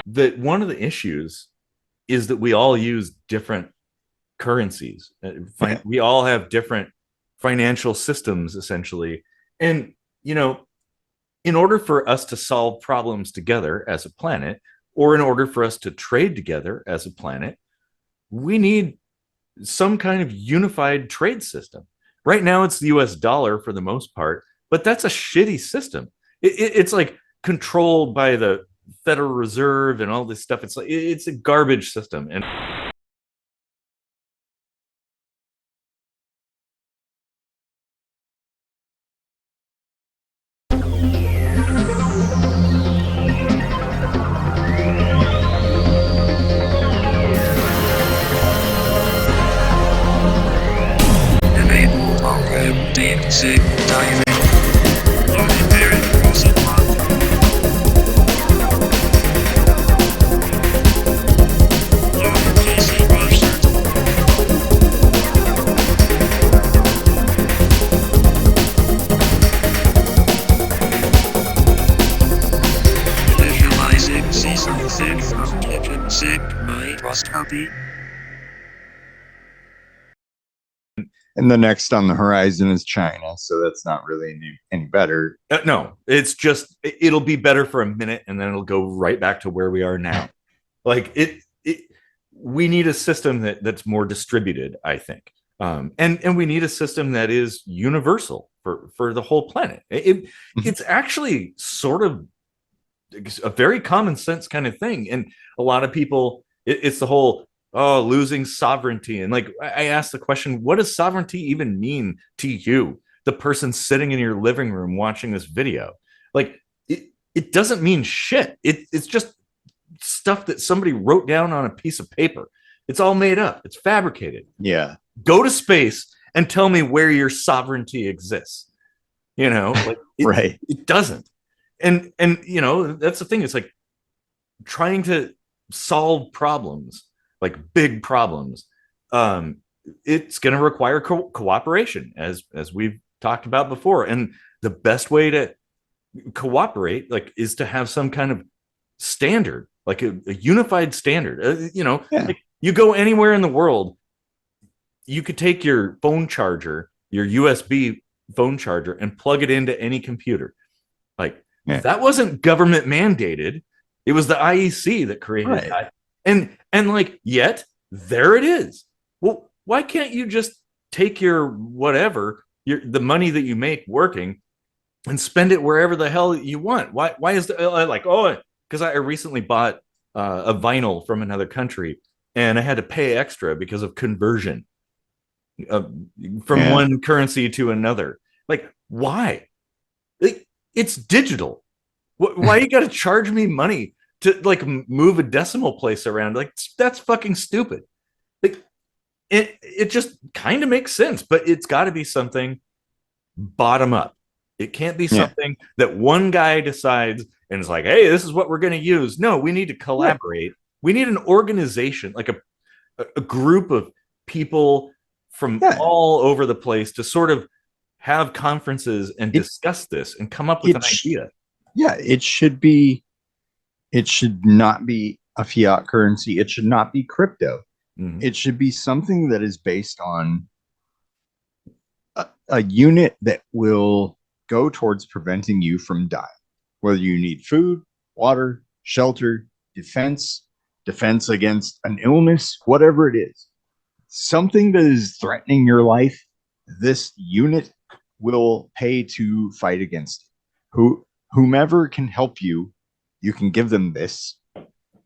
that one of the issues is that we all use different currencies. Yeah. We all have different financial systems, essentially. And, you know, in order for us to solve problems together as a planet, or in order for us to trade together as a planet, we need some kind of unified trade system. Right now, it's the US dollar for the most part, but that's a shitty system. It's like controlled by the Federal Reserve and all this stuff. It's like it's a garbage system. And Enable program deep sea diving. Planetary crossing line. Lower PC roster. Visualizing season 6 of Kitchen Sick microscopy. And the next on the horizon is China, so that's not really any better. no, it's just it'll be better for a minute, and then it'll go right back to where we are now. Like we need a system that's more distributed, I think, and we need a system that is universal for the whole planet. It's actually sort of a very common sense kind of thing, and a lot of people, it's the whole losing sovereignty. And like I asked the question, what does sovereignty even mean to you, the person sitting in your living room watching this video? Like it doesn't mean shit. It's just stuff that somebody wrote down on a piece of paper. It's all made up, it's fabricated. Yeah. Go to space and tell me where your sovereignty exists. Like Right. it doesn't. And that's the thing. It's like trying to solve problems, like big problems. It's going to require cooperation, as we've talked about before. And the best way to cooperate, like, is to have some kind of standard, like a unified standard. Yeah. Like you go anywhere in the world, you could take your phone charger, your USB phone charger, and plug it into any computer. Like Yeah. that wasn't government mandated. It was the IEC that created Right. that. And like, yet there it is. Well, why can't you just take your whatever, the money that you make working, and spend it wherever the hell you want? Why is the like, oh, because I recently bought a vinyl from another country, and I had to pay extra because of conversion uh, from Yeah. one currency to another. Like, why? It's digital. Why you got to charge me money to like move a decimal place around? Like that's fucking stupid. Like it just kind of makes sense, but it's got to be something bottom up. It can't be Yeah. something that one guy decides and is like, hey, this is what we're going to use. No, we need to Right. collaborate. We need an organization, like a group of people from Yeah. all over the place to sort of have conferences and It discuss this and come up with an it sh- idea. yeah, it should not be a fiat currency. It should not be crypto. Mm-hmm. It should be something that is based on a unit that will go towards preventing you from dying, whether you need food, water, shelter, defense against an illness, whatever it is, something that is threatening your life, this unit will pay to fight against it. Whomever can help you, you can give them this,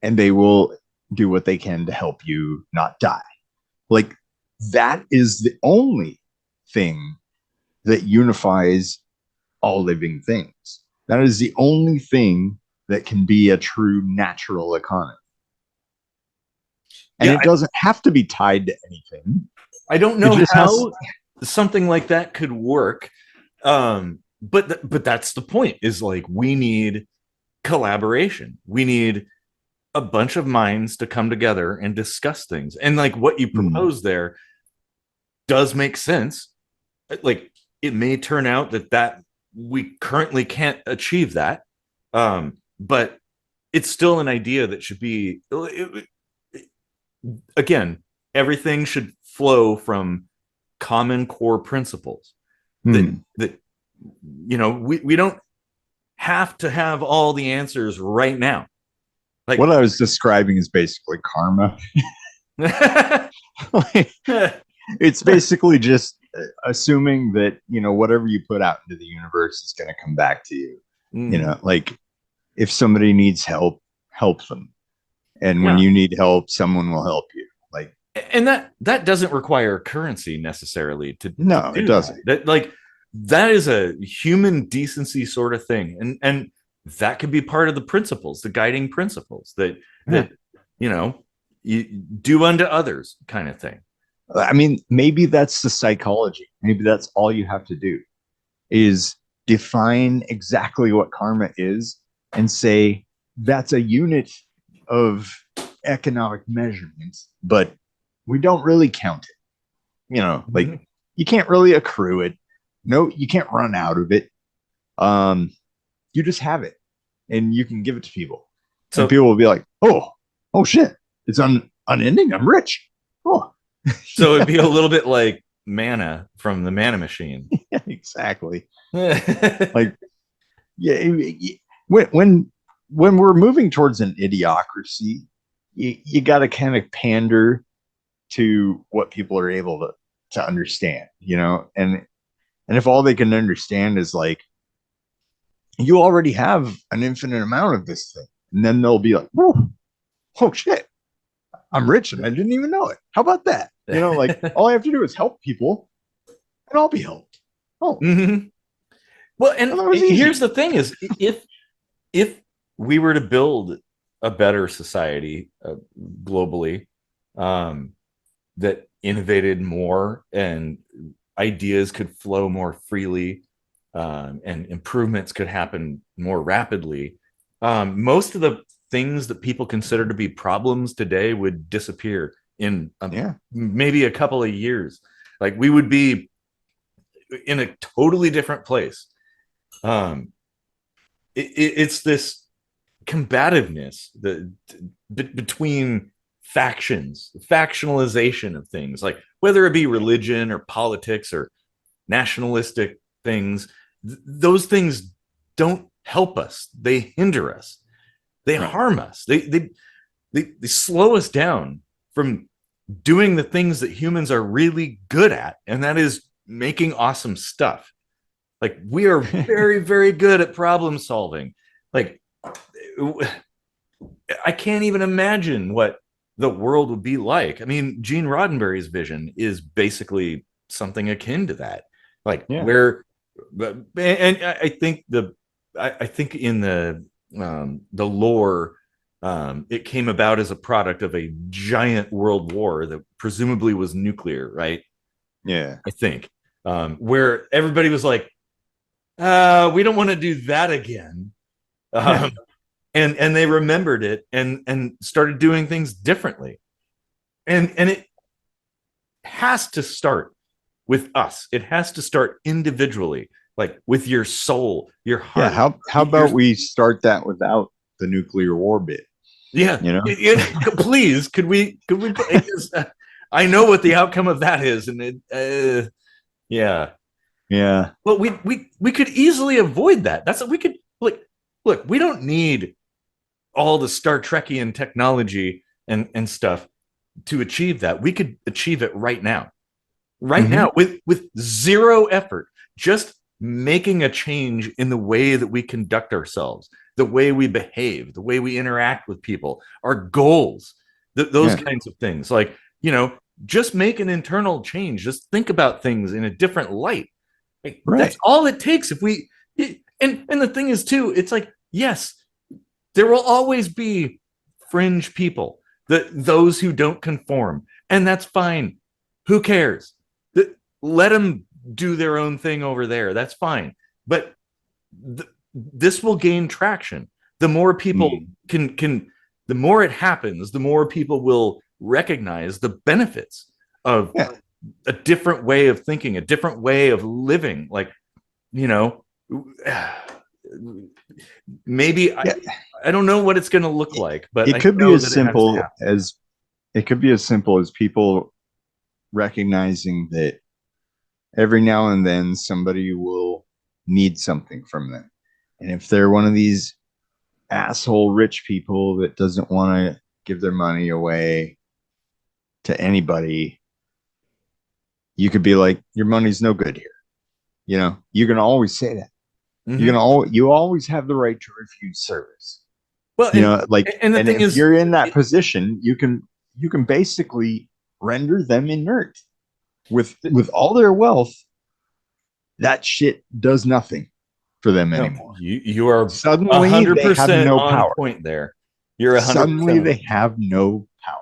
and they will do what they can to help you not die. Like, that is the only thing that unifies all living things. That is the only thing that can be a true natural economy. And Yeah, it doesn't have to be tied to anything. I don't It know just has, how something like that could work. But that's the point, is like we need collaboration. We need a bunch of minds to come together and discuss things. And like what you propose there does make sense. Like it may turn out that we currently can't achieve that. But it's still an idea that should be, again, everything should flow from common core principles that we don't have to have all the answers right now. Like what I was describing is basically karma. It's basically just assuming that, whatever you put out into the universe is going to come back to you. Like if somebody needs help, help them. And when you need help, someone will help you. Like, and that doesn't require currency necessarily to it doesn't. That is a human decency sort of thing. And that could be part of the principles, the guiding principles that you do unto others kind of thing. I mean, maybe that's the psychology. Maybe that's all you have to do is define exactly what karma is and say that's a unit of economic measurements, but we don't really count it. Like you can't really accrue it. No, you can't run out of it. You just have it and you can give it to people. So and people will be like, oh shit, it's unending. I'm rich. Oh. So it'd be a little bit like mana from the mana machine. Yeah, exactly. Like, yeah, when we're moving towards an idiocracy, you got to kind of pander to what people are able to understand, and if all they can understand is like, you already have an infinite amount of this thing, and then they'll be like, oh shit, I'm rich and I didn't even know it. How about that? Like all I have to do is help people and I'll be helped. Oh. Mm-hmm. Well, and here's the thing is if we were to build a better society globally that innovated more and ideas could flow more freely and improvements could happen more rapidly, most of the things that people consider to be problems today would disappear in maybe a couple of years. Like we would be in a totally different place. It's this combativeness between factions, factionalization of things, like whether it be religion or politics or nationalistic things. Those things don't help us. They hinder us. They harm us. They slow us down from doing the things that humans are really good at, and that is making awesome stuff. Like we are very, very good at problem solving. Like I can't even imagine what the world would be like. I mean, Gene Roddenberry's vision is basically something akin to that. Like where, and I think in the lore, it came about as a product of a giant world war that presumably was nuclear, right? Yeah, I think where everybody was like, we don't want to do that again. And they remembered it and started doing things differently. And it has to start with us. It has to start individually, like with your soul, your heart. Yeah, how about we start that without the nuclear war bit? Yeah, please, could we I know what the outcome of that is, and yeah. Well, we could easily avoid that. That's what we could look. We don't need all the Star Trekian technology and stuff to achieve that. We could achieve it right now, now with zero effort. Just making a change in the way that we conduct ourselves, the way we behave, the way we interact with people, our goals, those kinds of things. Like, just make an internal change. Just think about things in a different light. Like, that's all it takes. If we, and the thing is too, it's like, yes, there will always be fringe people, those who don't conform, and that's fine. Who cares? Let them do their own thing over there. That's fine. But this will gain traction. The more people can, the more it happens, the more people will recognize the benefits of a different way of thinking, a different way of living. Like, maybe I don't know what it's going to look like, but It I could be know as that simple as people recognizing that every now and then somebody will need something from them. And if they're one of these asshole rich people that doesn't want to give their money away to anybody, you could be like, your money's no good here. You know, you can always say that. Mhm. You always have the right to refuse service. Well, You know, like, and the and thing if is, you're in that position, you can basically render them inert with all their wealth. That shit does nothing for them no, anymore. you are Suddenly they have 100% no on power. point there. You're Suddenly 100% on. they have no power.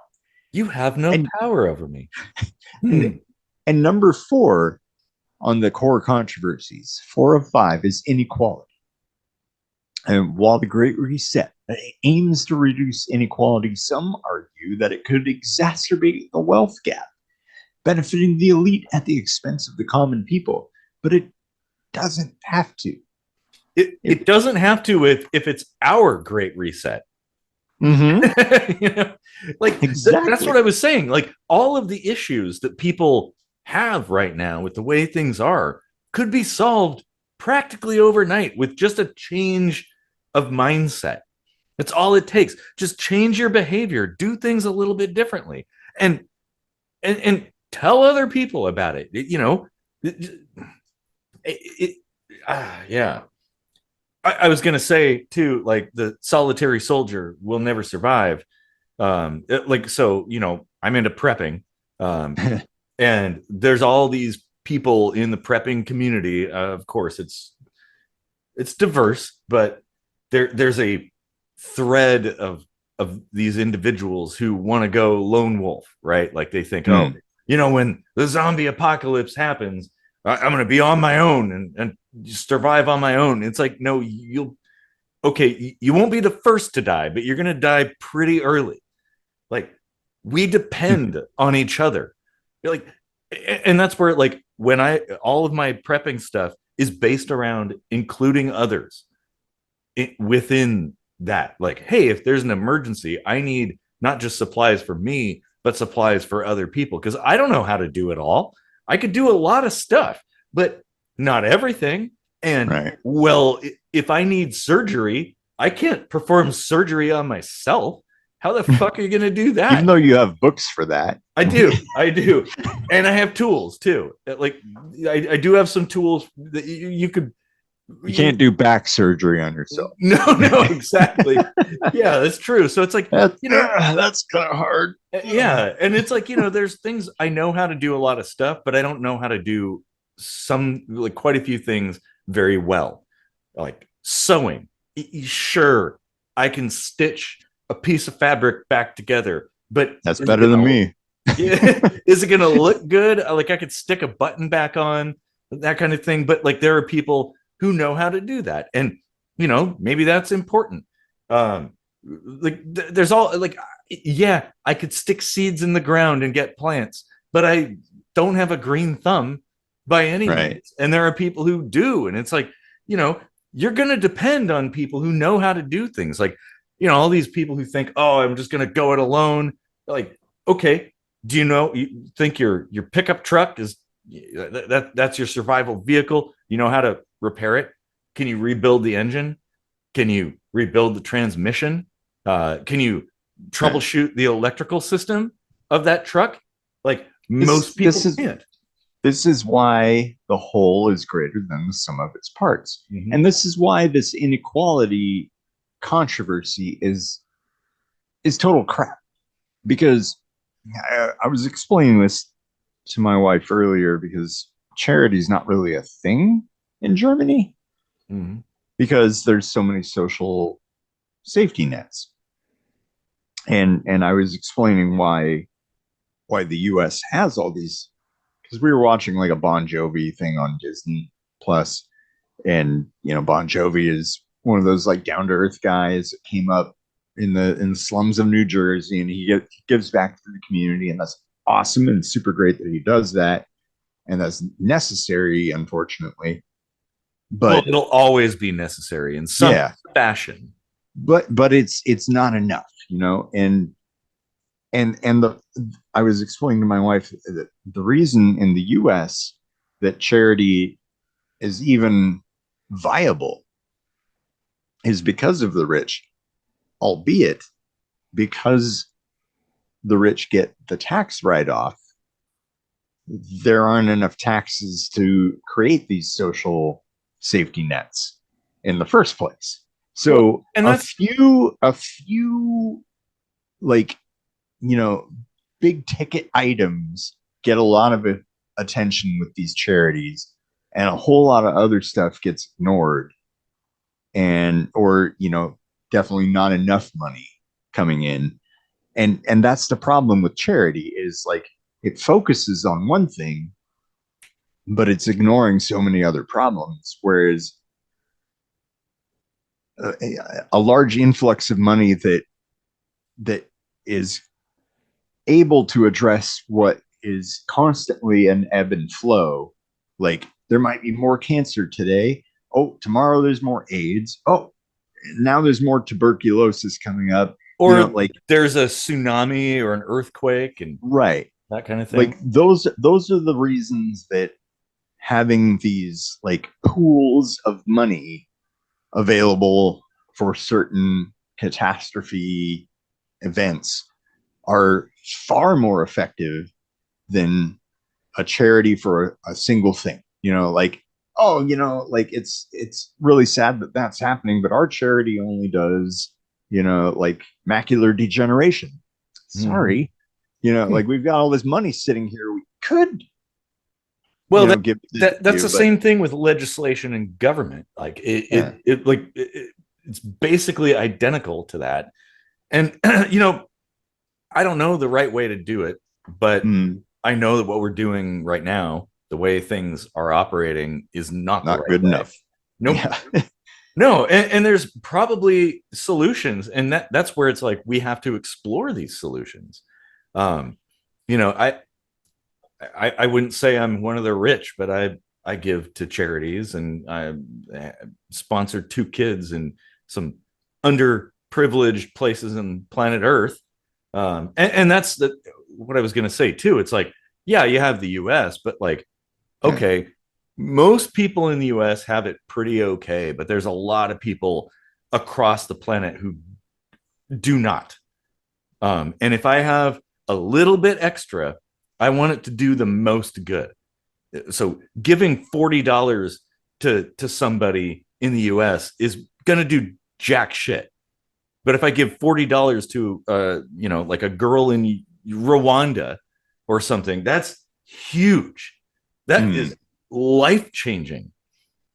You have no And power over me. and, and number 4 on the core controversies, 4 of 5 is inequality. And while the Great Reset aims to reduce inequality, some argue that it could exacerbate the wealth gap, benefiting the elite at the expense of the common people. But it doesn't have to. It doesn't have to if it's our great reset. Mm-hmm. You know, like Exactly. that's what I was saying. Like all of the issues that people have right now with the way things are could be solved practically overnight with just a change of mindset. That's all it takes. Just change your behavior, do things a little bit differently, and tell other people about it. You know, it yeah. I was gonna say too, like the solitary soldier will never survive. Like so, you know, I'm into prepping, um, and there's all these people in the prepping community. Of course, it's diverse, but there's a thread of these individuals who want to go lone wolf, right? Like they think, oh, you know, when the zombie apocalypse happens, I'm going to be on my own and survive on my own. It's like, no, you won't be the first to die, but you're going to die pretty early. Like we depend on each other. Like, and that's where like when all of my prepping stuff is based around including others within that. Like, hey, if there's an emergency, I need not just supplies for me, but supplies for other people because I don't know how to do it all. I could do a lot of stuff, but not everything. And Right. well, if I need surgery, I can't perform surgery on myself. How the fuck are you going to do that? Even though you have books for that. I do. And I have tools too. Like I do have some tools that you could. You can't do back surgery on yourself. No, exactly. Yeah, that's true. So it's like, That's, you know, that's kind of hard. Yeah. And it's like, you know, there's things I know how to do a lot of stuff, but I don't know how to do like quite a few things very well. Like sewing. Sure, I can stitch a piece of fabric back together, but that's better than me. Is it going to look good? Like I could stick a button back on, that kind of thing. But like there are people who know how to do that. And, you know, maybe that's important. Like there's all like, yeah, I could stick seeds in the ground and get plants, but I don't have a green thumb by any means. And there are people who do. And it's like, you know, you're going to depend on people who know how to do things. Like, you know, all these people who think, oh, I'm just going to go it alone. Like, okay, do you think your pickup truck is that's your survival vehicle? You know how to repair it? Can you rebuild the engine? Can you rebuild the transmission? Can you troubleshoot the electrical system of that truck? Like most people can't. This is why the whole is greater than the sum of its parts. Mm-hmm. And this is why this inequality controversy is total crap. Because I was explaining this to my wife earlier, because charity is not really a thing in Germany, because there's so many social safety nets. And I was explaining why the US has all these, because we were watching like a Bon Jovi thing on Disney Plus, and you know, Bon Jovi is one of those like down to earth guys that came up in the slums of New Jersey, and he gives back to the community, and that's awesome and super great that he does that, and that's necessary, unfortunately. But it'll always be necessary in some fashion. but it's not enough, and the I was explaining to my wife that the reason in the US that charity is even viable is because of the rich, albeit because the rich get the tax write-off, there aren't enough taxes to create these social safety nets in the first place. So and that's a few like, big ticket items get a lot of attention with these charities, and a whole lot of other stuff gets ignored, and or definitely not enough money coming in. And that's the problem with charity, is like it focuses on one thing, but it's ignoring so many other problems. Whereas a large influx of money that is able to address what is constantly an ebb and flow, like there might be more cancer today, oh tomorrow there's more AIDS, oh now there's more tuberculosis coming up, or like there's a tsunami or an earthquake and right, that kind of thing. like those are the reasons that having these like pools of money available for certain catastrophe events are far more effective than a charity for a single thing. Like, oh, like it's really sad that that's happening, but our charity only does, like macular degeneration. Sorry, like we've got all this money sitting here. We could, Well, give that's the same thing with legislation and government. Like it's basically identical to that. And I don't know the right way to do it, but I know that what we're doing right now, the way things are operating, is not the right good way. enough. Nope. Yeah. No, and there's probably solutions, and that's where it's like we have to explore these solutions. I wouldn't say I'm one of the rich, but I give to charities, and I sponsored 2 kids in some underprivileged places on planet Earth. And that's what I was going to say too. It's like, yeah, you have the US, but like, okay, most people in the US have it pretty okay, but there's a lot of people across the planet who do not. And if I have a little bit extra, I want it to do the most good. So giving $40 to somebody in the US is going to do jack shit. But if I give $40 to like a girl in Rwanda or something, that's huge. That is life-changing.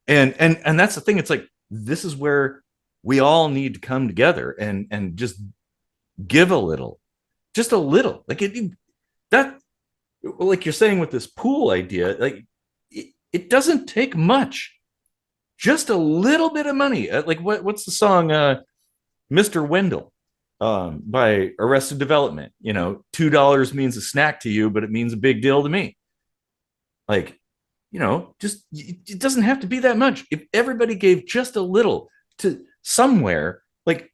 And that's the thing. It's like, this is where we all need to come together and just give a little, just a little. Like like you're saying with this pool idea, like it doesn't take much, just a little bit of money. Like what's the song, Mr. Wendell, by Arrested Development? $2 means a snack to you, but it means a big deal to me. Like, just it doesn't have to be that much. If everybody gave just a little to somewhere, like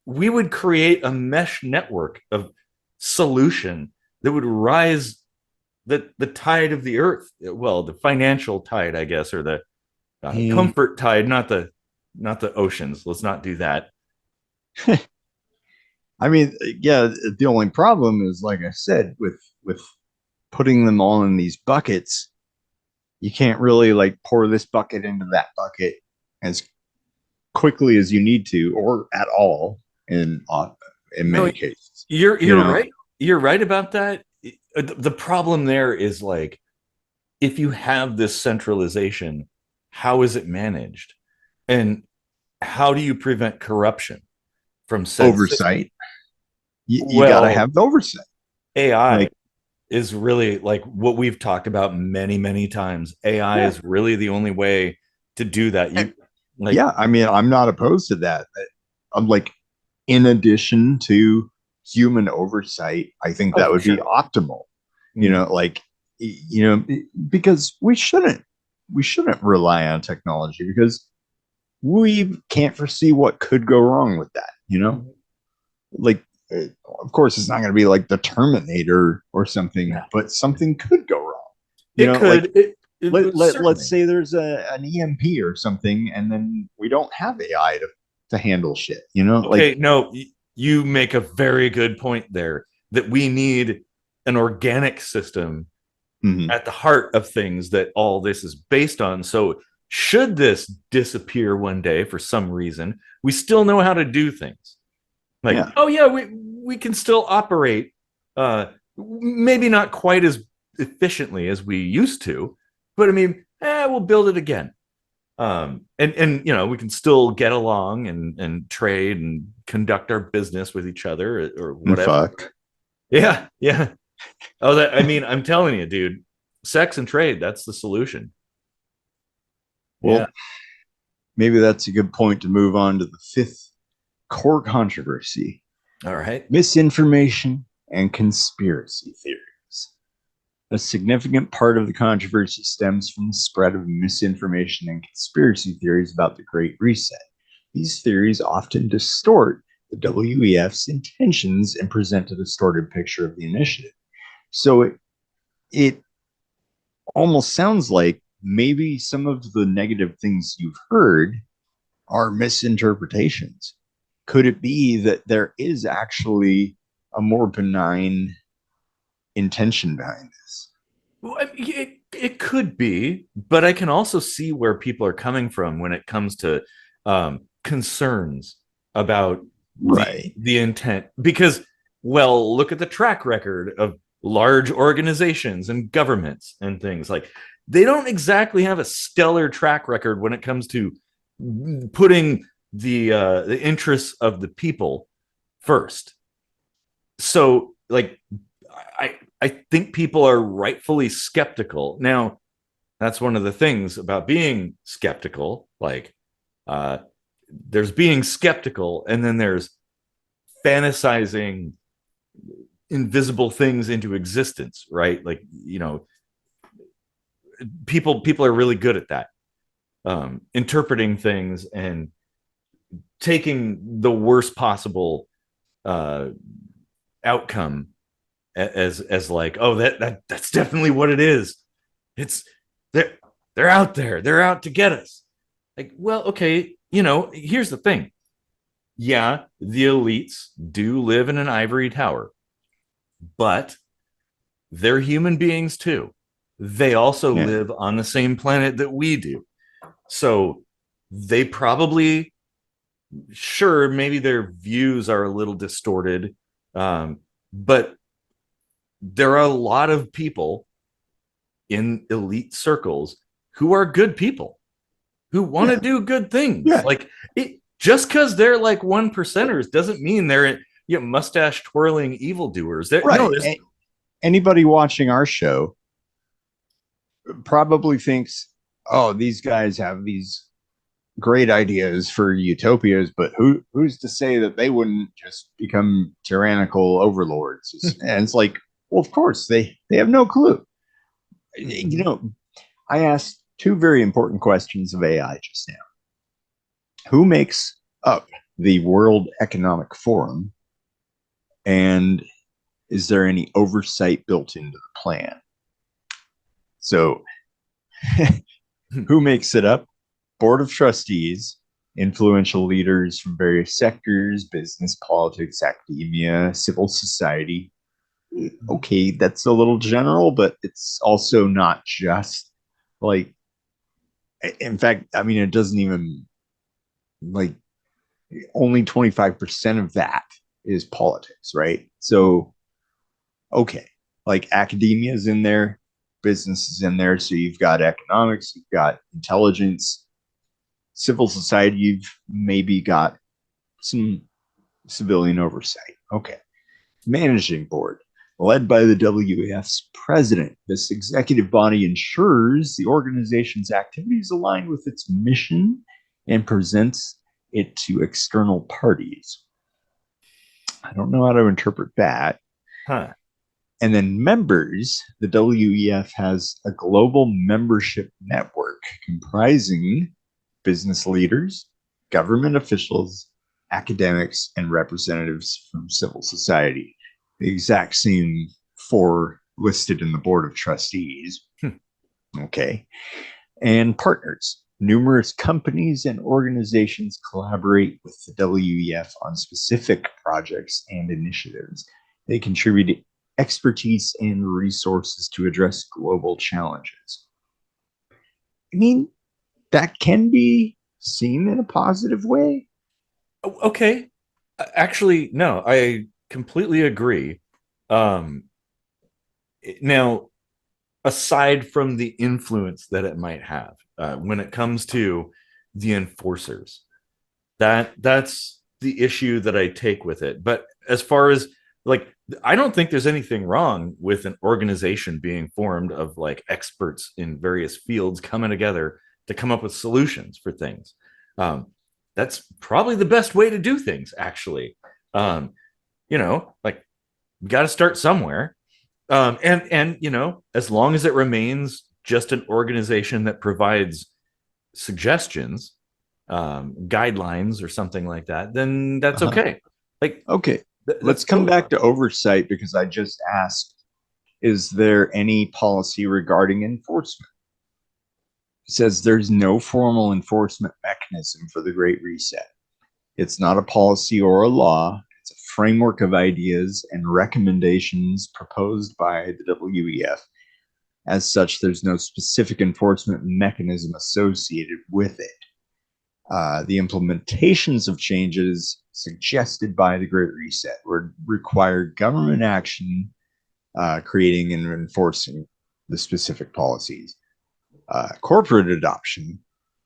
we would create a mesh network of solution that would rise the tide of the earth. Well, the financial tide, I guess, or the comfort tide, not the oceans. Let's not do that. I mean, yeah, the only problem is, like I said, with putting them all in these buckets, you can't really like pour this bucket into that bucket as quickly as you need to, or at all in many cases. You're right. You're right about that. The problem there is, like, if you have this centralization, how is it managed? And how do you prevent corruption from oversight? You got to have the oversight. AI is really like what we've talked about many, many times. AI is really the only way to do that. I mean, I'm not opposed to that. I'm like, in addition to human oversight, I think that would be optimal. Because we shouldn't rely on technology, because we can't foresee what could go wrong with that, you know? Like, of course, it's not going to be like the Terminator or something, No. but something could go wrong. You It know, could. like Certainly. let's say there's an EMP or something, and then we don't have AI to handle shit, you know? Okay, Like, no, you make a very good point there that we need an organic system mhm. at the heart of things that all this is based on. So, should this disappear one day for some reason, we still know how to do things. Like, Yeah. oh yeah, we can still operate, maybe not quite as efficiently as we used to, but I mean, we'll build it again. And you know, we can still get along and trade and conduct our business with each other or And whatever. fuck. Yeah, yeah. Oh, that I mean, I'm telling you, dude, sex and trade, that's the solution. Well, Yeah. maybe that's a good point to move on to the fifth core controversy: All right. misinformation and conspiracy theories. A significant part of the controversy stems from the spread of misinformation and conspiracy theories about the Great Reset. These theories often distort the WEF's intentions and present a distorted picture of the initiative. So it almost sounds like maybe some of the negative things you've heard are misinterpretations. Could it be that there is actually a more benign intention behind this? Well, it could be, but I can also see where people are coming from when it comes to concerns about Right. the intent. Because, well, look at the track record of large organizations and governments and things like they don't exactly have a stellar track record when it comes to putting the interests of the people first. So, like, I think people are rightfully skeptical. Now, that's one of the things about being skeptical. Like, there's being skeptical, and then there's fantasizing invisible things into existence, right? Like, you know, people are really good at that, interpreting things and taking the worst possible uh, outcome as like, oh, that's definitely what it is. It's they're out there. They're out to get us. Like, well, okay, you know, here's the thing. Yeah, the elites do live in an ivory tower, but they're human beings too. They also Yeah. live on the same planet that we do. So they probably, sure, maybe their views are a little distorted, but there are a lot of people in elite circles who are good people who want to do good things. Yeah. Like just because they're like one percenters doesn't mean they're mustache twirling evildoers. Right. No, Anybody watching our show probably thinks, oh, these guys have these great ideas for utopias, but who's to say that they wouldn't just become tyrannical overlords? And it's like, well, of course they have no clue. You know, I asked two very important questions of AI just now. Who makes up the World Economic Forum, and is there any oversight built into the plan? So who makes it up? Board of trustees, influential leaders from various sectors: business, politics, academia, civil society. Okay, that's a little general, but it's also not just like, in fact, I mean, it doesn't even, like, only 25% of that is politics, right? So, okay, like academia is in there, business is in there. So you've got economics, you've got intelligence, civil society, you've maybe got some civilian oversight. Okay. Managing board, led by the WEF's president. This executive body ensures the organization's activities align with its mission and presents it to external parties. I don't know how to interpret that. huh? And then members, the WEF has a global membership network comprising business leaders, government officials, academics, and representatives from civil society. The exact same four listed in the board of trustees. Okay. And partners. Numerous companies and organizations collaborate with the WEF on specific projects and initiatives. They contribute expertise and resources to address global challenges. I mean, that can be seen in a positive way. Okay. Actually, no, I completely agree. Now, aside from the influence that it might have when it comes to the enforcers, that's the issue that I take with it. But as far as like, I don't think there's anything wrong with an organization being formed of like experts in various fields coming together to come up with solutions for things. That's probably the best way to do things, actually. Like, we got to start somewhere. And as long as it remains just an organization that provides suggestions, guidelines or something like that, then that's okay. Like, okay, let's come back to oversight, because I just asked, is there any policy regarding enforcement? It says there's no formal enforcement mechanism for the Great Reset. It's not a policy or a law. It's a framework of ideas and recommendations proposed by the WEF. As such, there's no specific enforcement mechanism associated with it. The implementations of changes suggested by the Great Reset would require government action, creating and enforcing the specific policies. Corporate adoption,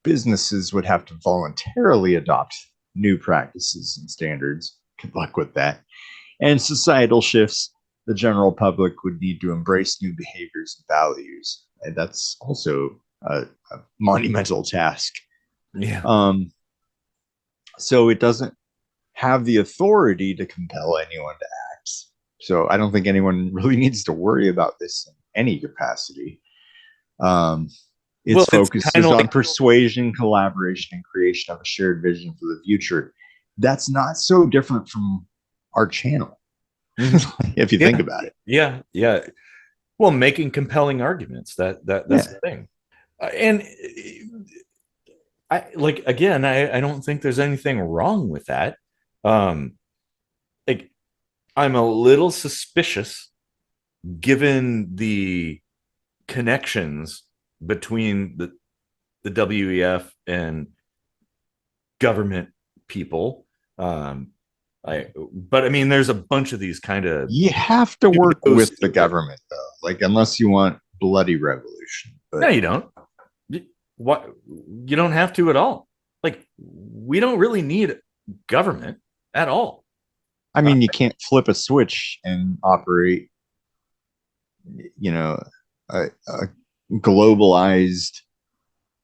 businesses would have to voluntarily adopt new practices and standards. Good luck with that. And societal shifts, the general public would need to embrace new behaviors and values. And that's also a monumental task. Yeah. So it doesn't have the authority to compel anyone to act. So I don't think anyone really needs to worry about this in any capacity. Its focus is on persuasion, collaboration, and creation of a shared vision for the future. That's not so different from our channel, if you think about it. Yeah. Well, making compelling arguments, that's the thing. And I don't think there's anything wrong with that. Like, I'm a little suspicious given the connections between the WEF and government people. But I mean, there's a bunch of these kind of. You have to work with the government, though. Like, unless you want bloody revolution. But no, you don't. What, you don't have to at all. Like, we don't really need government at all. I mean, you can't flip a switch and operate, a globalized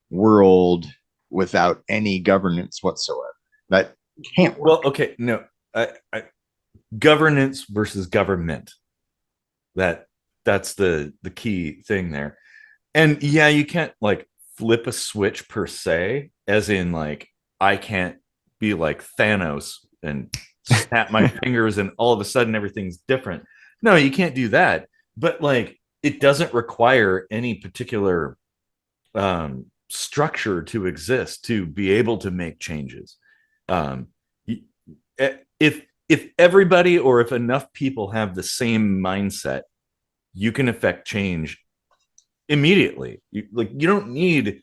world without any governance whatsoever. That can't work. Well, okay, no, governance versus government. That's the key thing there. And yeah, you can't like flip a switch per se, as in like, I can't be like Thanos and snap my fingers and all of a sudden everything's different. No, you can't do that. But like, it doesn't require any particular structure to exist to be able to make changes. If everybody, or if enough people have the same mindset, you can affect change immediately. You don't need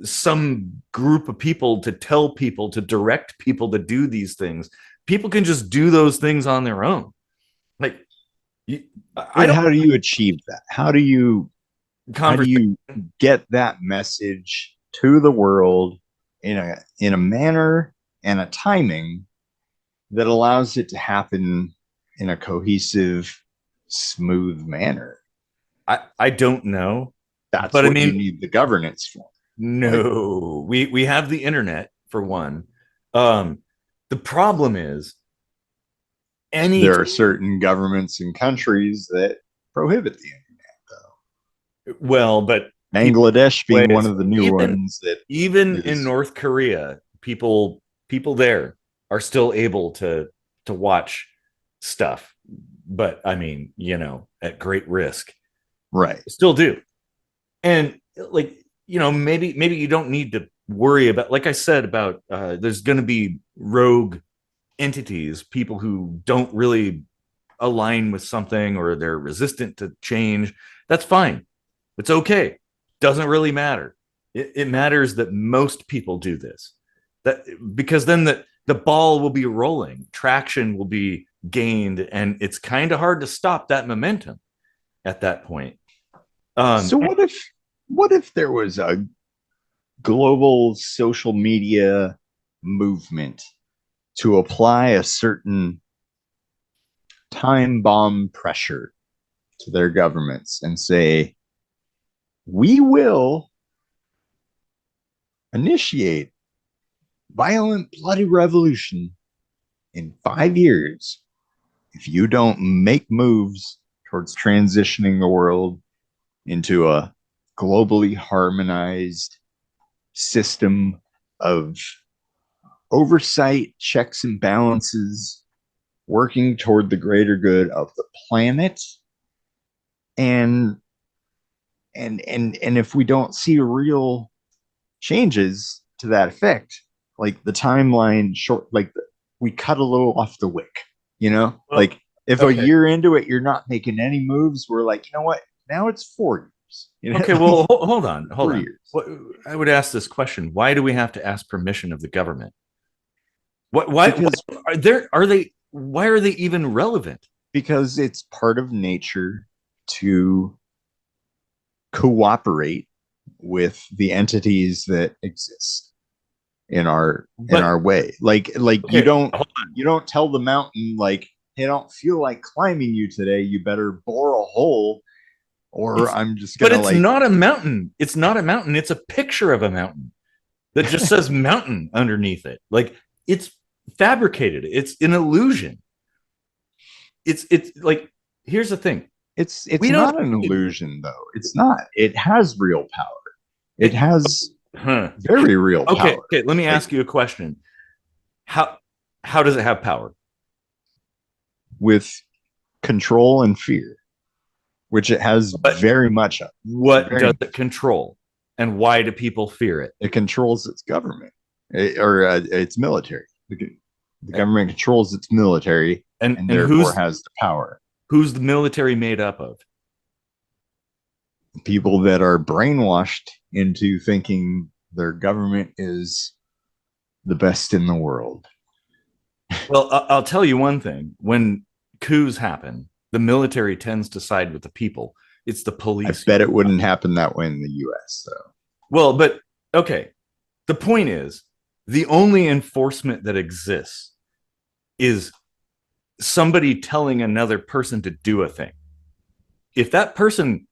some group of people to tell people, to direct people to do these things. People can just do those things on their own. Like, how do you achieve that? How do you get that message to the world in a manner and a timing that allows it to happen in a cohesive, smooth manner? I don't know. That's what you need the governance for. No, we have the internet for one. The problem is, there are certain governments and countries that prohibit the internet, though. Well, but Bangladesh being one of the new ones that even in North Korea, people there are still able to watch stuff, but I mean, at great risk. Right. Still do. And like, maybe you don't need to worry about, like I said, about there's going to be rogue entities, people who don't really align with something, or they're resistant to change. That's fine. It's okay. Doesn't really matter. It matters that most people do this, because then the ball will be rolling, traction will be gained, and it's kind of hard to stop that momentum at that point. So what if there was a global social media movement to apply a certain time bomb pressure to their governments and say, we will initiate violent, bloody revolution in 5 years if you don't make moves towards transitioning the world into a globally harmonized system of oversight, checks and balances, working toward the greater good of the planet. And if we don't see real changes to that effect, like the timeline short, like we cut a little off the wick, Well, like if okay. a year into it you're not making any moves, we're like, you know what, now it's 4 years. Okay, well, hold on. 3 years. I would ask this question: why do we have to ask permission of the government? Why are they? Why are they even relevant? Because it's part of nature to cooperate with the entities that exist in our way. Like Okay, you don't tell the mountain, like, hey, I don't feel like climbing you today, you better bore a hole, or I'm just gonna. But it's not a mountain. It's not a mountain. It's a picture of a mountain that just says mountain underneath it. Like, it's fabricated. It's an illusion. It's like, here's the thing. It's not an illusion, though. It's not. It has real power. It has very real power. Okay, let me ask you a question. How does it have power? With control and fear, which it has very much of. What does it control, and why do people fear it? It controls its government, or its military. The government controls its military, and therefore has the power. Who's the military made up of? People that are brainwashed into thinking their government is the best in the world. Well, I'll tell you one thing. When coups happen, the military tends to side with the people. It's the police. I bet it wouldn't happen that way in the US, though. Well, but okay. The point is, the only enforcement that exists is somebody telling another person to do a thing. If that person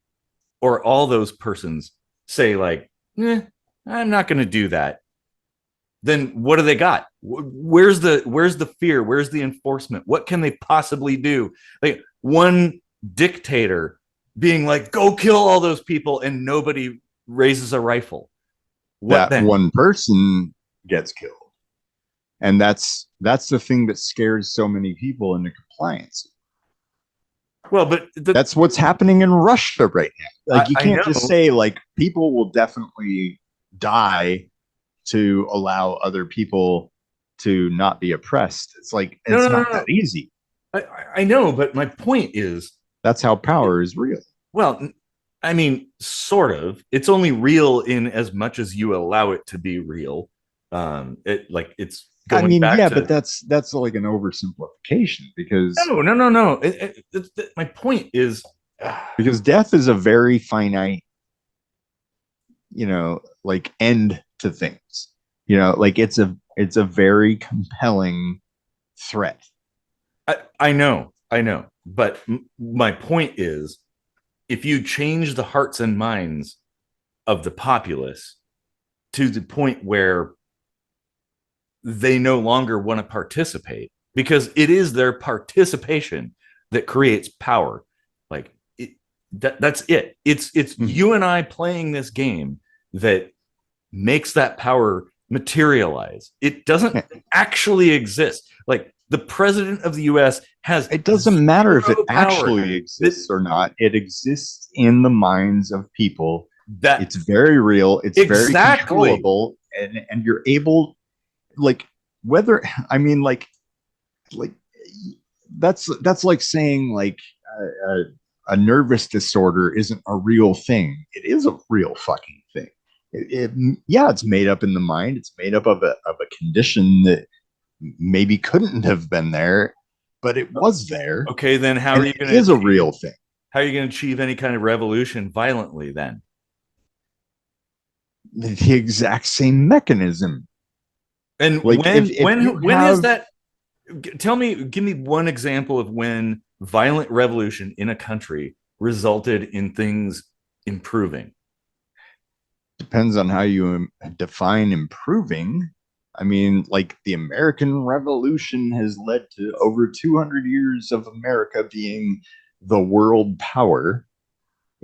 or all those persons say, like, I'm not going to do that, then what do they got? Where's the fear? Where's the enforcement? What can they possibly do? Like, one dictator being like, go kill all those people, and nobody raises a rifle. What then? One person gets killed. And that's the thing that scares so many people into compliance. Well, but that's what's happening in Russia right now. Like, you can't just say, like, people will definitely die to allow other people to not be oppressed. It's like, it's not that easy. I know, but my point is, that's how power is real. Well, I mean, sort of. It's only real in as much as you allow it to be real. It's going back to, but that's like an oversimplification, because no. My point is, because death is a very finite, like, end to things. Like, it's a very compelling threat. I know, but my point is, if you change the hearts and minds of the populace to the point where they no longer want to participate, because it is their participation that creates power. Like, that's it. It's you and I playing this game that makes that power materialize. It doesn't actually exist. Like the president of the US has It doesn't matter if it zero power. actually exists or not. It exists in the minds of people. That It's very real. It's very Exactly. controllable, and you're able, like, whether like that's like saying like a nervous disorder isn't a real thing. It is a real fucking thing. Yeah, it's made up in the mind. It's made up of a condition that maybe couldn't have been there, but it was there. Okay, then how are you going to? It is a real thing. How are you going to achieve any kind of revolution violently then? The exact same mechanism. And Like, when has that? Tell me, give me one example of when violent revolution in a country resulted in things improving. Depends on how you define improving. I mean, like the American Revolution has led to over 200 years of America being the world power.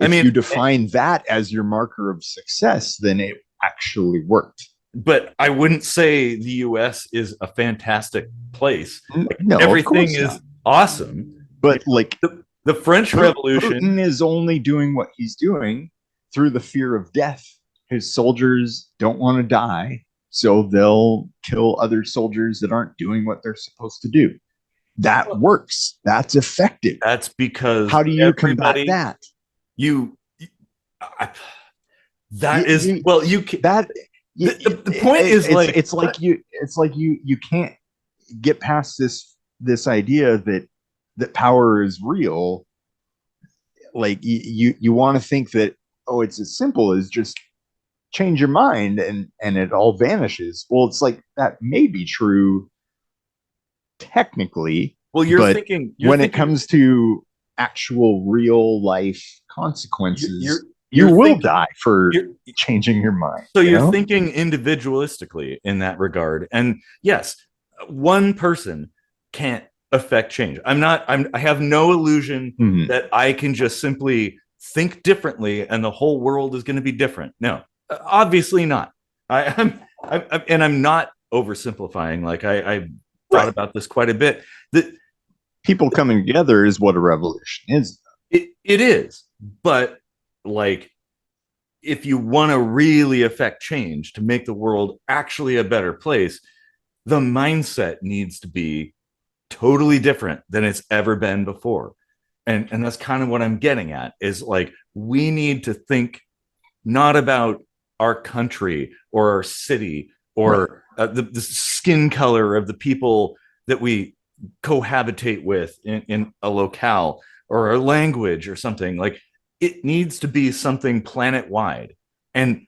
If you define that as your marker of success, then it actually worked. But I wouldn't say the US is a fantastic place. No, everything is awesome. But like the French Revolution, Putin is only doing what he's doing through the fear of death. His soldiers don't want to die, so they'll kill other soldiers that aren't doing what they're supposed to do. That works. That's effective. That's because how do you combat that? The point is it's like you can't get past this idea that power is real. Like you want to think that, oh, it's as simple as just change your mind and it all vanishes. Well, it's like that may be true technically. Well, you're thinking when it comes to actual real life consequences, you will die for changing your mind. So you're thinking individualistically in that regard. And yes, one person can't affect change. I have no illusion that I can just simply think differently and the whole world is going to be different. No, obviously not. I'm not oversimplifying. Like I thought about this quite a bit. That people coming together is what a revolution is. It is, but like, if you want to really affect change to make the world actually a better place, the mindset needs to be totally different than it's ever been before. And that's kind of what I'm getting at, is like, we need to think not about our country or our city or the skin color of the people that we cohabitate with in a locale or a language or something. Like, it needs to be something planet-wide. And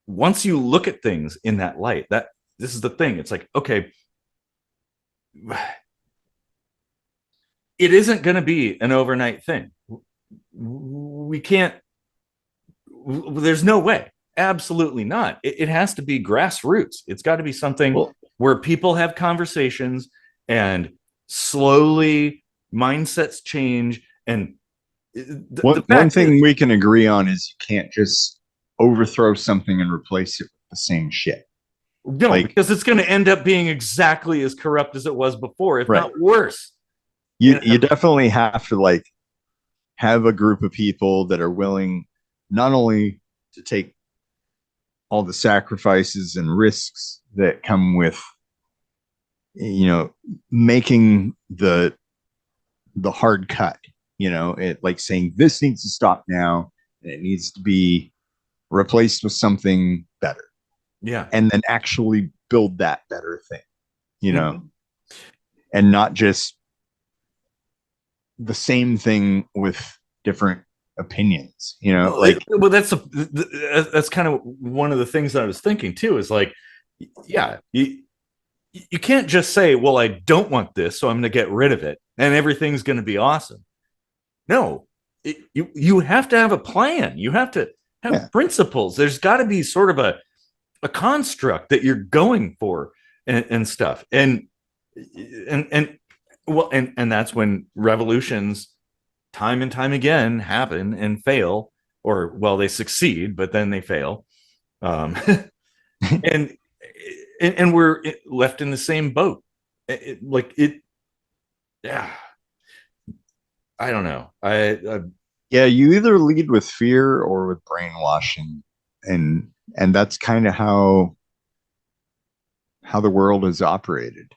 once you look at things in that light, this is the thing. It's like, okay, it isn't going to be an overnight thing. We can't, there's no way. Absolutely not. It has to be grassroots. It's got to be something where people have conversations and slowly mindsets change. And one thing we can agree on is you can't just overthrow something and replace it with the same shit. No, because it's going to end up being exactly as corrupt as it was before, if not worse. You definitely have to have a group of people that are willing not only to take all the sacrifices and risks that come with, making the hard cut, like saying this needs to stop now and it needs to be replaced with something better. Yeah. And then actually build that better thing, and not just the same thing with different opinions, well, that's kind of one of the things that I was thinking too, is like, yeah, you can't just say, well, I don't want this, so I'm going to get rid of it and everything's going to be awesome. No, you have to have a plan. You have to have principles. There's got to be sort of a construct that you're going for and stuff. And that's when revolutions time and time again happen and fail, or they succeed, but then they fail. And and we're left in the same boat. Yeah, I don't know. Yeah, you either lead with fear or with brainwashing, and that's kind of how the world is operated.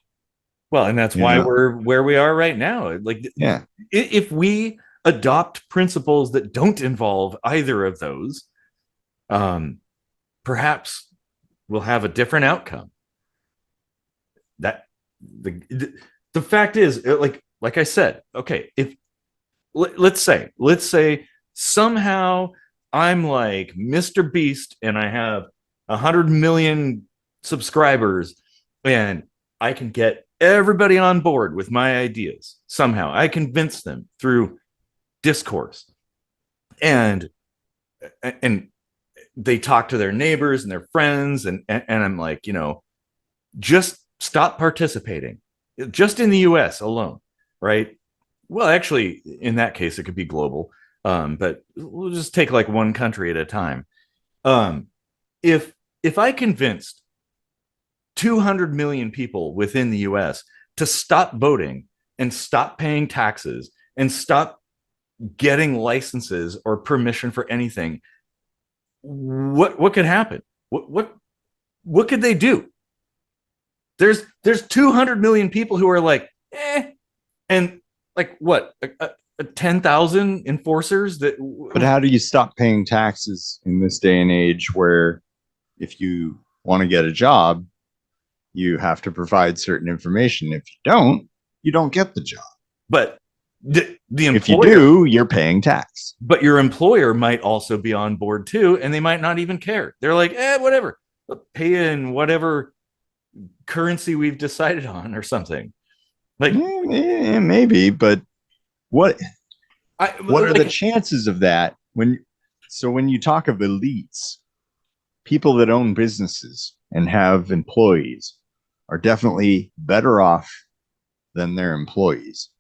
Well, and that's You why know? we're where we are right now. Like, Yeah. if we adopt principles that don't involve either of those, um, perhaps we'll have a different outcome. That the fact is, like I said, okay, if let's say somehow I'm like Mr. Beast and I have 100 million subscribers and I can get everybody on board with my ideas. Somehow I convince them through discourse, and and they talk to their neighbors and their friends, and I'm like, just stop participating, just in the US alone, right? Well, actually, in that case, it could be global, but we'll just take like one country at a time. Um, if I convinced 200 million people within the US to stop voting and stop paying taxes and stop getting licenses or permission for anything, what could happen? What could they do? There's 200 million people who are like, and like what, 10,000 enforcers that. But how do you stop paying taxes in this day and age where if you want to get a job, you have to provide certain information? If you don't get the job. But the employer, if you do, you're paying tax. But your employer might also be on board too, and they might not even care. They're like, whatever, pay in whatever currency we've decided on or something. Like, maybe, but what are the chances of that? When you talk of elites, people that own businesses and have employees are definitely better off than their employees.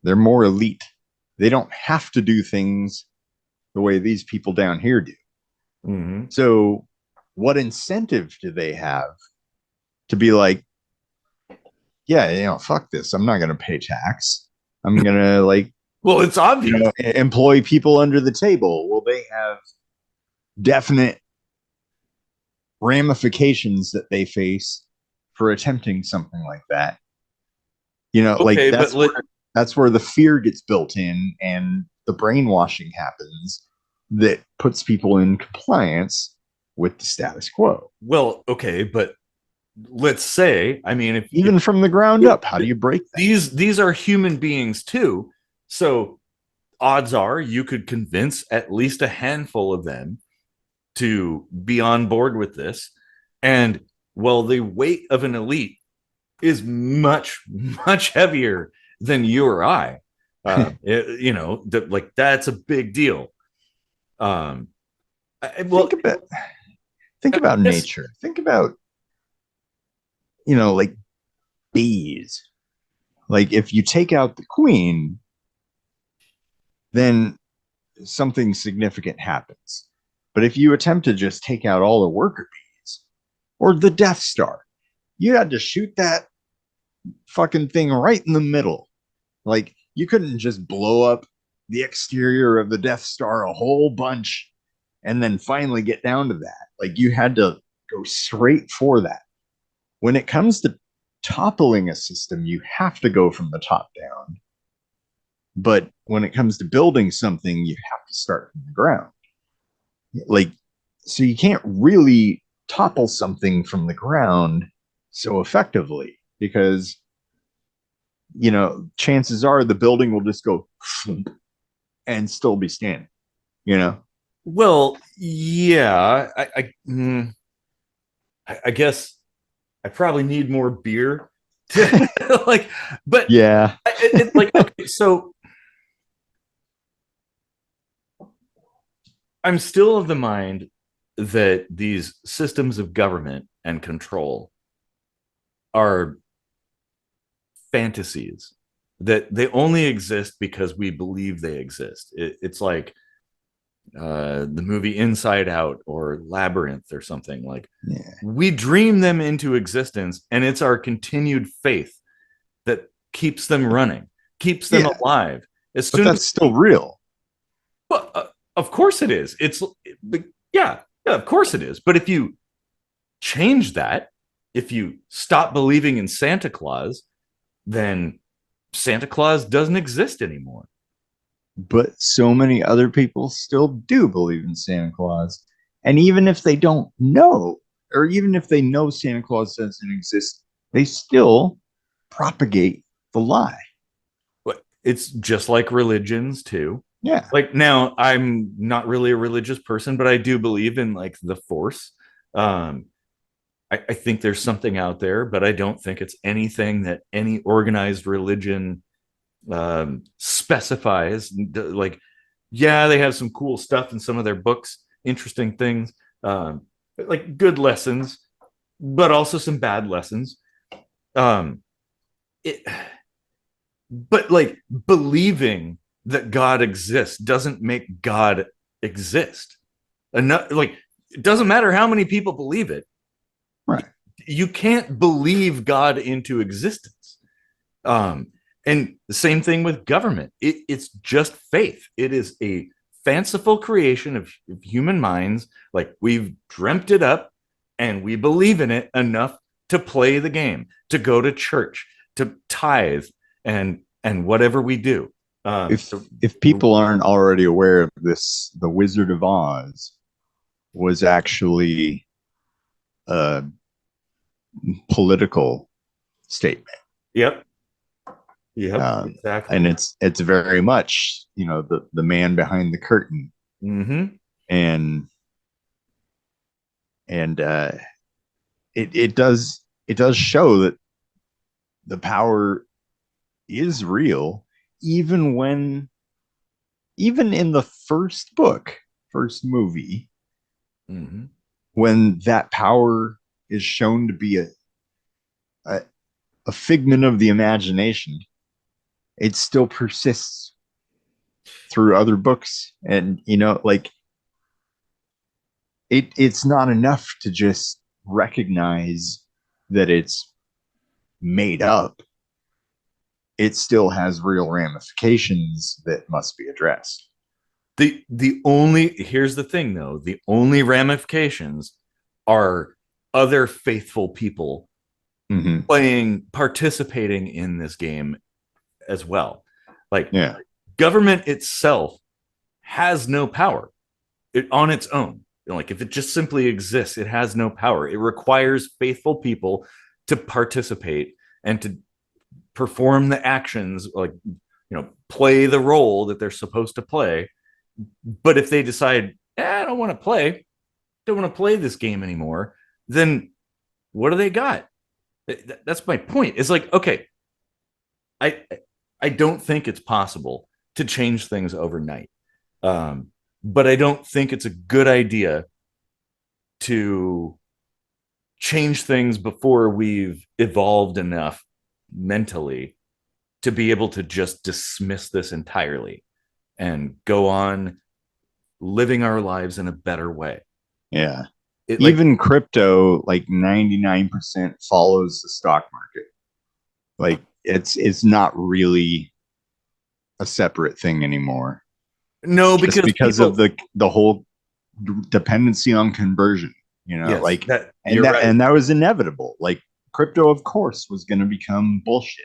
They're more elite. They don't have to do things the way these people down here do. Mm-hmm. So what incentive do they have to be like, yeah, fuck this. I'm not going to pay tax. I'm going to well, it's obvious. Employ people under the table. Well, they have definite ramifications that they face for attempting something like that. Okay, that's where the fear gets built in and the brainwashing happens that puts people in compliance with the status quo. Well, okay, but let's say, I mean, if from the ground up, how do you break that? These are human beings too. So odds are you could convince at least a handful of them to be on board with this. And well, the weight of an elite is much, much heavier than you or I. That's a big deal. Think about nature. Think about, like bees. Like if you take out the queen, then something significant happens. But if you attempt to just take out all the worker bees or the Death Star, you had to shoot that fucking thing right in the middle. Like you couldn't just blow up the exterior of the Death Star a whole bunch and then finally get down to that. Like you had to go straight for that. When it comes to toppling a system, you have to go from the top down. But when it comes to building something, you have to start from the ground. So you can't really topple something from the ground so effectively because, chances are the building will just go and still be standing, Well, yeah, I guess I probably need more beer to but yeah, okay, so I'm still of the mind that these systems of government and control are fantasies, that they only exist because we believe they exist. It's like the movie Inside Out or Labyrinth or something. Like, Yeah. we dream them into existence, and it's our continued faith that keeps them running, keeps them Yeah. alive. As But soon that's as still real. well, of course it is. Yeah, of course it is. But if you change that, if you stop believing in Santa Claus, then Santa Claus doesn't exist anymore. But so many other people still do believe in Santa Claus. And even if they don't know, or even if they know Santa Claus doesn't exist, they still propagate the lie. But it's just like religions too. Yeah. Like, now I'm not really a religious person, but I do believe in like the force. I think there's something out there, but I don't think it's anything that any organized religion specifies. Like, yeah, they have some cool stuff in some of their books, interesting things, like good lessons, but also some bad lessons. Um, it, but like, believing that God exists doesn't make God exist. Enough, like, it doesn't matter how many people believe it. Right. You can't believe God into existence. And the same thing with government. It's just faith. It is a fanciful creation of human minds. Like, we've dreamt it up and we believe in it enough to play the game, to go to church, to tithe, and whatever we do. If people aren't already aware of this, the Wizard of Oz was actually a political statement. Yep. Exactly. And it's very much, the man behind the curtain. Mm-hmm. And it does show that the power is real, even in the first movie, Mm-hmm. when that power is shown to be a figment of the imagination, it still persists through other books. And like, it's not enough to just recognize that it's made up. It still has real ramifications that must be addressed. Here's the thing though, the only ramifications are other faithful people participating in this game as well. Like, Yeah. government itself has no power on its own. Like, if it just simply exists, it has no power. It requires faithful people to participate and to perform the actions, like, play the role that they're supposed to play. But if they decide, I don't want to play this game anymore, then what do they got? That's my point. It's like, okay, I don't think it's possible to change things overnight. But I don't think it's a good idea to change things before we've evolved enough mentally to be able to just dismiss this entirely and go on living our lives in a better way. Yeah. Even crypto, like 99% follows the stock market. Like, it's not really a separate thing anymore. No, because of the whole dependency on conversion, yes, like that, right. And that was inevitable. Like, crypto, of course, was going to become bullshit.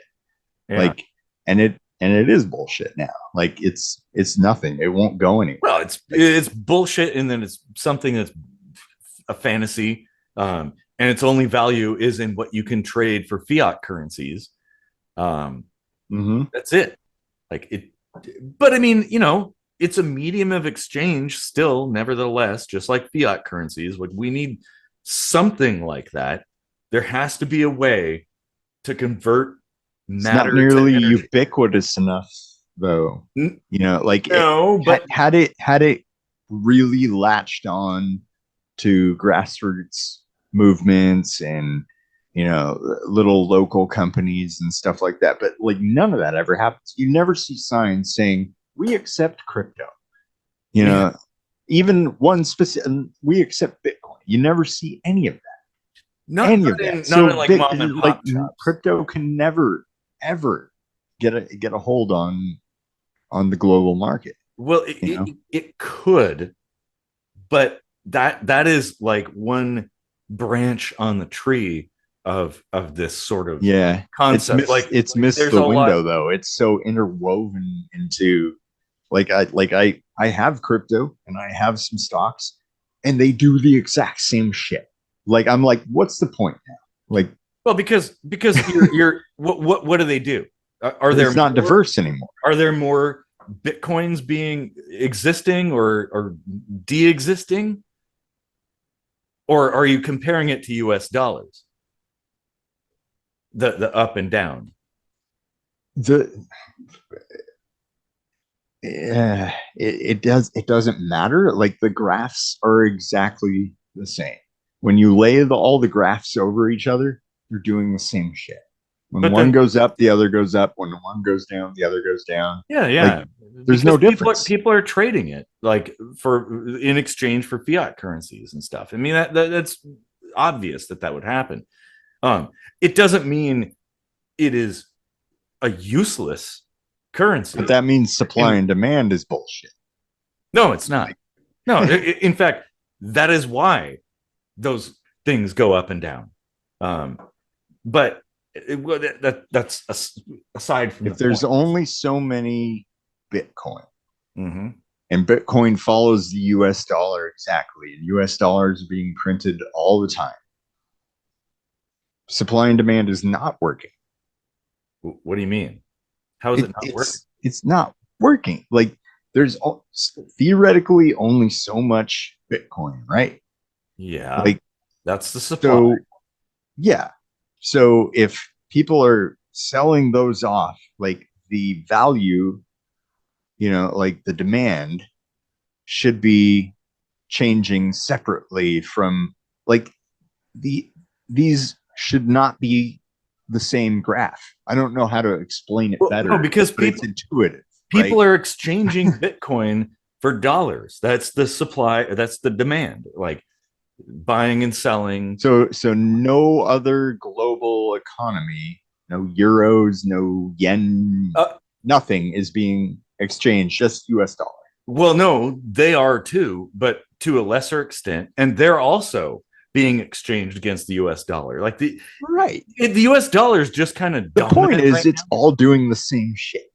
Yeah. Like, and it is bullshit now. Like, it's nothing. It won't go anywhere. Well, it's bullshit, and then it's something that's a fantasy, and its only value is in what you can trade for fiat currencies. That's it. Like, it, but I mean, it's a medium of exchange still, nevertheless, just like fiat currencies. Like, we need something like that. There has to be a way to convert matter. It's not nearly ubiquitous enough, though. Like, no, but had it really latched on to grassroots movements and little local companies and stuff like that, but like, none of that ever happens. You never see signs saying we accept crypto. even one specific, we accept Bitcoin. You never see any of that. Not, Any not of that. in, So not in like mom and pop shops. crypto can never ever get a hold on the global market. Well, You know? it could, but that is like one branch on the tree of this sort of Yeah, concept. It's missed there's the a window lot. though. It's so interwoven into I have crypto and I have some stocks and they do the exact same shit. Like I'm like, what's the point now? Like, Well, because you're what do they do? Are there it's not more, diverse anymore. are there more bitcoins being existing or de-existing, or are you comparing it to US dollars, the up and down? The it doesn't matter. Like the graphs are exactly the same. When you lay all the graphs over each other, you're doing the same shit. When But one then, goes up, the other goes up. When one goes down, the other goes down. yeah, Like, there's no difference. People are trading it like for in exchange for fiat currencies and stuff. I mean that's obvious that would happen. It doesn't mean it is a useless currency. But that means supply and demand is bullshit. No, it's not. No, in fact, that is why those things go up and down. But that's aside from if there's only so many Bitcoin, mm-hmm. and Bitcoin follows the US dollar exactly, and US dollars are being printed all the time, supply and demand is not working. What do you mean? How is it not working? It's not working. Like there's theoretically only so much Bitcoin, right? Yeah, like that's the supply. So yeah, so if people are selling those off, like the value, like the demand should be changing separately from like these should not be the same graph. I don't know how to explain it better. No, because it's intuitive. People are exchanging Bitcoin for dollars. That's the supply. That's the demand. Like buying and selling. So no other global economy, no euros, no yen, nothing is being exchanged, just US dollar. Well, no, they are too, but to a lesser extent, and they're also being exchanged against the US dollar. Like the US dollar is just kind of the point is it's all doing the same shit.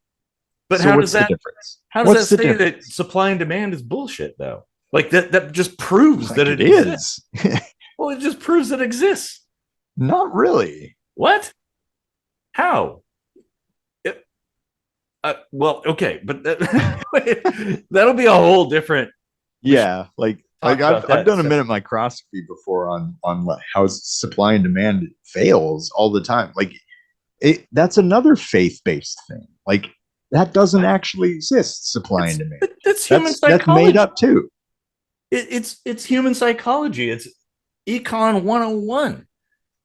But so how does does that difference? How does that say that supply and demand is bullshit though? Like that just proves that it exists. Well, it just proves that it exists. Not really. What? How? Well, okay, but that'll be a whole different. Yeah, like I've done a minute microscopy before on how supply and demand fails all the time. Like that's another faith-based thing. Like that doesn't actually exist. Supply and demand. That's human psychology. That's made up too. It's human psychology. It's econ 101.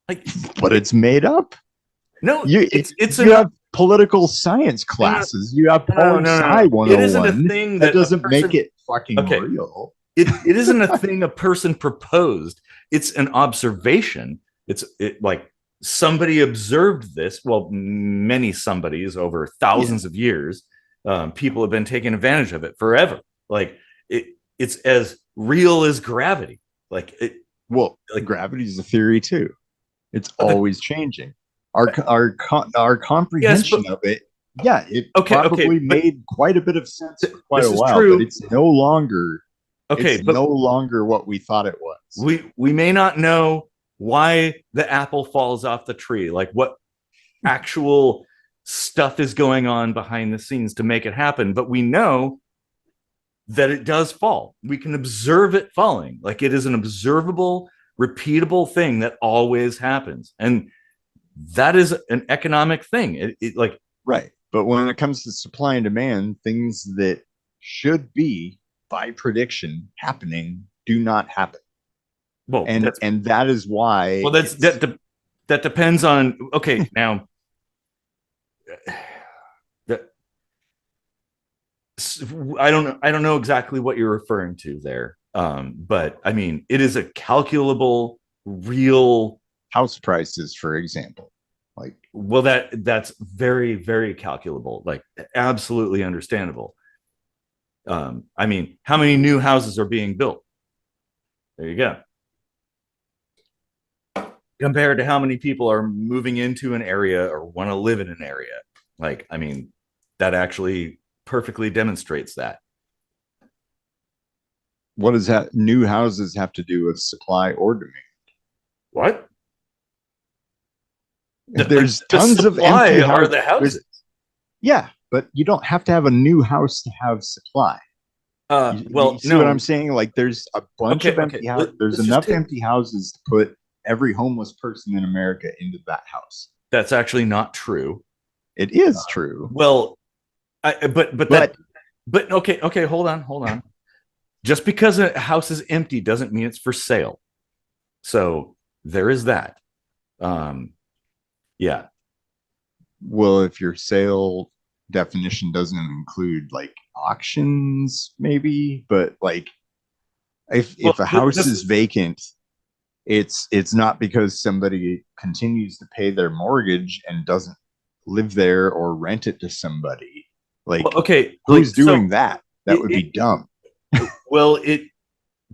Like, but it's made up. No, you have political science classes. You have Sci 101. It isn't a thing that doesn't make it fucking real. It isn't a thing a person proposed. It's an observation. It's like somebody observed this. Well, many somebodies over thousands of years. People have been taking advantage of it forever. Like it's as real as gravity. Like gravity is a theory too. It's always changing. Our comprehension of it, it probably made quite a bit of sense for quite a while, but it's no longer no longer what we thought it was. We may not know why the apple falls off the tree, like what actual stuff is going on behind the scenes to make it happen, but we know that it does fall. We can observe it falling. Like it is an observable, repeatable thing that always happens. And that is an economic thing. Right. But when it comes to supply and demand, things that should be by prediction happening do not happen. Well, and that is why. Well, that depends on. Okay, now I don't know exactly what you're referring to there. But I mean, it is a calculable, real House prices, for example. Like, well, that's very, very calculable, like absolutely understandable. I mean, how many new houses are being built? There you go. Compared to how many people are moving into an area or want to live in an area. Like, I mean, that actually perfectly demonstrates that. what does that new houses have to do with supply or demand? What? There's The tons of supply empty are houses. the houses. Yeah, but you don't have to have a new house to have supply. Well, you see no. what I'm saying? Like, there's a bunch of empty houses. There's enough empty houses to put every homeless person in America into that house. That's actually not true. It is true. Well, but okay, hold on. Just because a house is empty doesn't mean it's for sale. So there is that. Yeah. Well, if your sale definition doesn't include like auctions, maybe, but like if a house is vacant, it's not because somebody continues to pay their mortgage and doesn't live there or rent it to somebody. Like, well, okay, who's doing that? That would be dumb. Well, it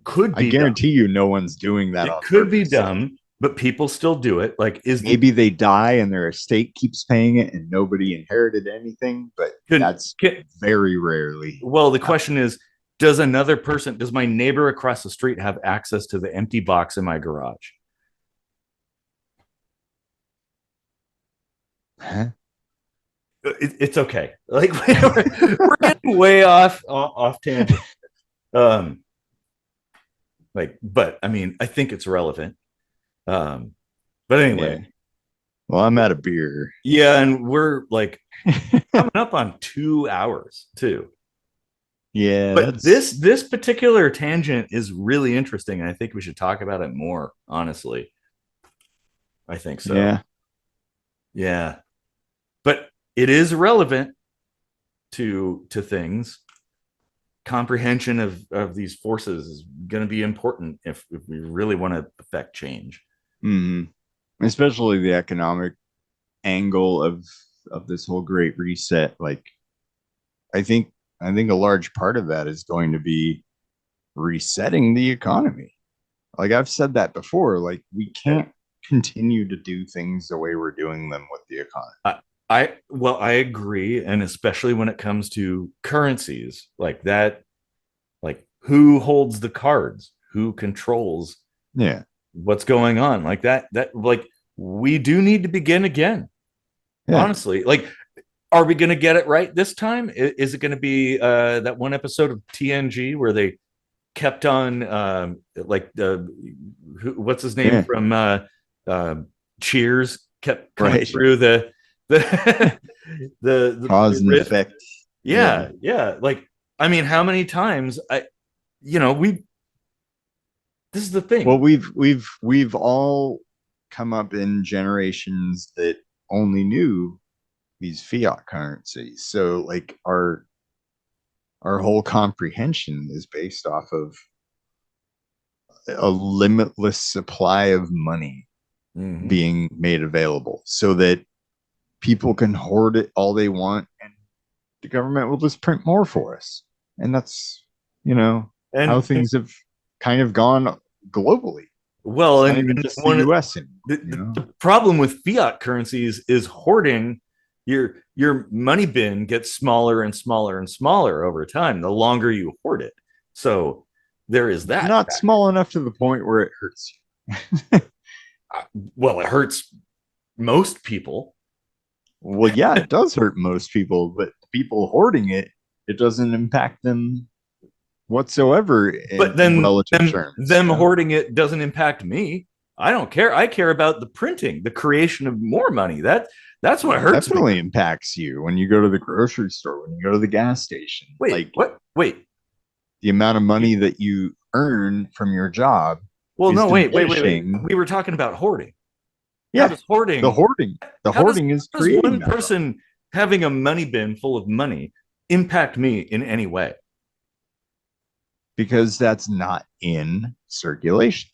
could be. I guarantee you, no one's doing that. It could be dumb, but people still do it. Like, maybe they die and their estate keeps paying it, and nobody inherited anything. But that's very rarely. Well, the question is, does my neighbor across the street have access to the empty box in my garage? Huh? It's okay. Like, we're getting way off tangent. But I mean, I think it's relevant. But anyway. Yeah. Well, I'm out of beer. Yeah, and we're like coming up on 2 hours too. Yeah, but this particular tangent is really interesting. I think we should talk about it more, honestly. I think so. Yeah. But it is relevant to things. Comprehension of these forces is going to be important if we really want to affect change. Mm-hmm. Especially the economic angle of this whole great reset. Like, I think a large part of that is going to be resetting the economy. Like, I've said that before. Like, we can't continue to do things the way we're doing them with the economy. I agree, and especially when it comes to currencies like that, like who holds the cards, who controls what's going on, like that like we do need to begin again. Honestly, like, are we going to get it right this time? Is it going to be that one episode of TNG where they kept on what's his name from Cheers kept coming through the cause and effect. Yeah. Like, I mean, how many times this is the thing. Well, we've all come up in generations that only knew these fiat currencies. So like our whole comprehension is based off of a limitless supply of money being made available so that people can hoard it all they want, and the government will just print more for us. And that's, how things have kind of gone globally. Well, and even just the US. The problem with fiat currencies is hoarding. Your money bin gets smaller and smaller and smaller over time, the longer you hoard it. So there is that. Not small enough to the point where it hurts you. Well, it hurts most people. Well, yeah, it does hurt most people, but people hoarding it doesn't impact them whatsoever. But then them hoarding it doesn't impact me. I don't care. I care about the printing, the creation of more money. That's what hurts. Definitely impacts you when you go to the grocery store, when you go to the gas station. Wait, like, what? Wait. The amount of money that you earn from your job. Well, no, wait. We were talking about hoarding. Yeah, hoarding. The hoarding is creating one person having a money bin full of money impact me in any way? Because that's not in circulation.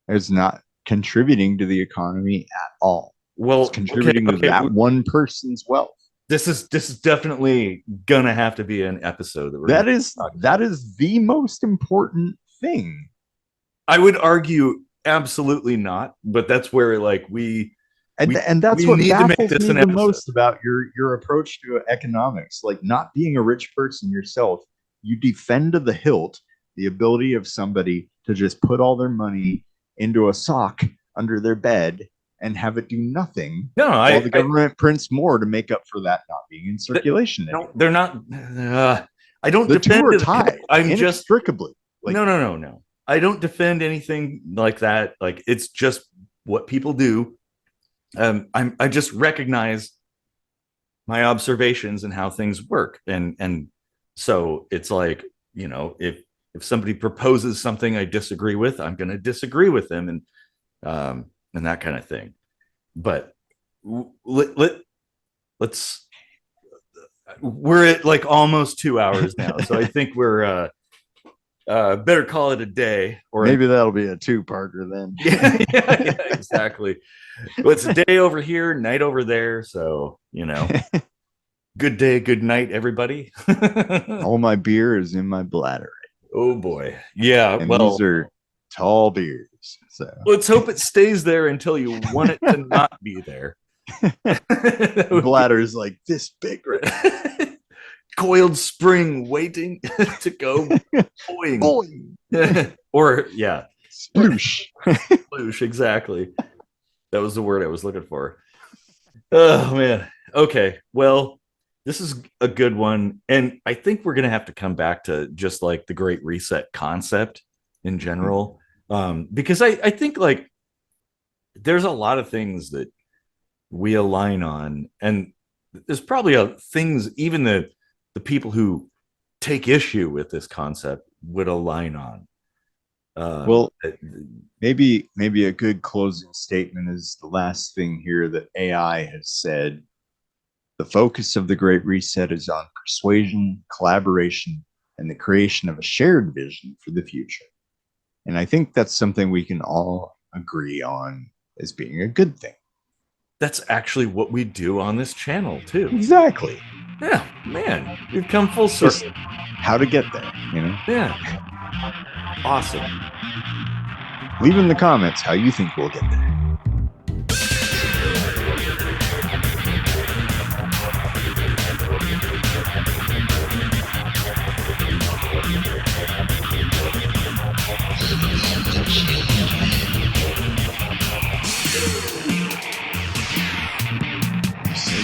It's not contributing to the economy at all. Well, It's contributing to that one person's wealth. This is definitely gonna have to be an episode that we're That is the most important thing. I would argue absolutely not, but that's where like and that's we what need to make baffles this me an the episode. most about your approach to economics. Like, not being a rich person yourself, you defend to the hilt the ability of somebody to just put all their money into a sock under their bed and have it do nothing. No, while the government prints more to make up for that not being in circulation. No, they're not. I don't. The two are tied. I'm inextricably. Like, no. I don't defend anything like that. Like, it's just what people do. I just recognize my observations and how things work, and so it's like, you know, if somebody proposes something I disagree with, I'm going to disagree with them, and that kind of thing. But let's. We're at like almost 2 hours now, so I think we're better call it a day, or maybe that'll be a two-parter then. yeah, exactly. Well, it's a day over here, night over there, so you know. Good day, good night, everybody. All my beer is in my bladder. Oh boy, yeah. And well, these are tall beers, so let's hope it stays there until you want it to not be there. Bladder's like this big, right? Coiled spring waiting to go boing. Boing. Or yeah, sploosh. Sploosh, exactly. That was the word I was looking for. Oh man. Okay, well, this is a good one, and I think we're gonna have to come back to just like the Great Reset concept in general, because I think like there's a lot of things that we align on, and there's probably things even the people who take issue with this concept would align on. Well, maybe a good closing statement is the last thing here that AI has said. The focus of the Great Reset is on persuasion, collaboration, and the creation of a shared vision for the future. And I think that's something we can all agree on as being a good thing. That's actually what we do on this channel too. Exactly. Yeah, man, we've come full circle. How to get there, you know? Yeah. Awesome. Leave in the comments how you think we'll get there.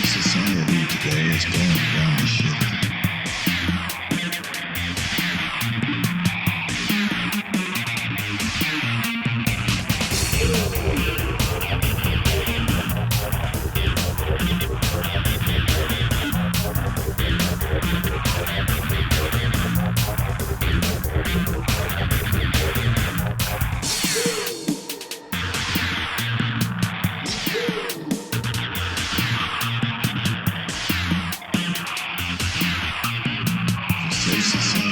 Society today is going down the shit. Society